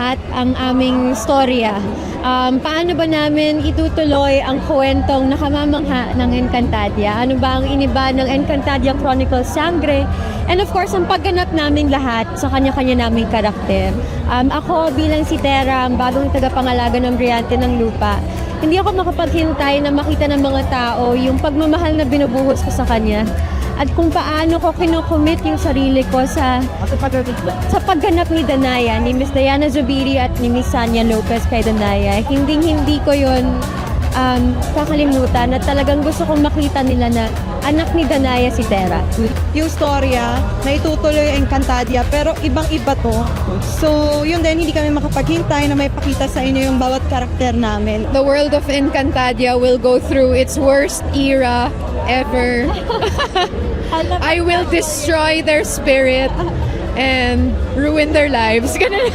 lahat ang aming storya. Paano ba namin itutuloy ang kwentong nakamamangha ng Encantadia? Ano ba ang iniba ng Encantadia Chronicles Sangre? And of course, ang pagganap namin lahat sa kanya-kanya naming karakter. Ako bilang si Tera, ang bagong tagapangalaga ng Brillante ng Lupa, hindi ako makapaghintay na makita ng mga tao yung pagmamahal na binubuhos ko sa kanya at kung paano ko kinocommit yung sarili ko sa pagganap ni Danaya, ni Miss Diana Zubiri at ni Miss Sanya Lopez kay Danaya. Hindi ko yun kakalimutan at talagang gusto kong makita nila na anak ni Danaya si Tera. Yung storya na itutuloy ang Encantadia pero ibang-iba to. So yun din, hindi kami makapaghintay na may pakita sa inyo yung bawat karakter namin. The world of Encantadia will go through its worst era ever. I will destroy their spirit and ruin their lives. Ganun.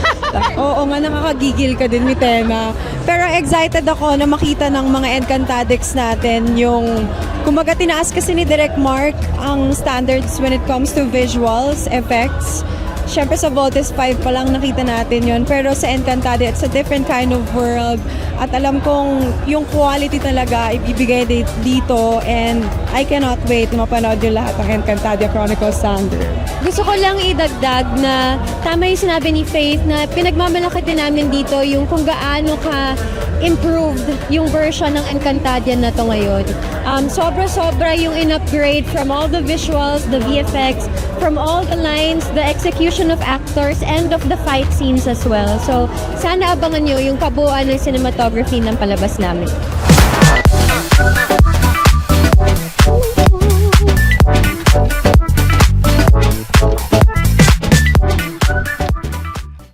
Oo nga, nakakagigil ka din ni Tema. Pero excited ako na makita ng mga Encantadix natin yung kumbaga tinaas kasi ni Direk Mark ang standards when it comes to visuals, effects. Siyempre sa Voltes 5 pa lang nakita natin yon, pero sa Encantadia it's a different kind of world at alam kong yung quality talaga ibibigay dito and I cannot wait na mapanood yung lahat ng Encantadia Chronicles Sangre. Gusto ko lang idagdag na tama yung sinabi ni Faith na pinagmamalaki din namin dito yung kung gaano ka improved yung version ng Encantadia na to ngayon. Sobra-sobra yung in-upgrade from all the visuals, the VFX, from all the lines, the execution of actors, and of the fight scenes as well. So, sana abangan nyo yung kabuuan ng cinematography ng palabas namin.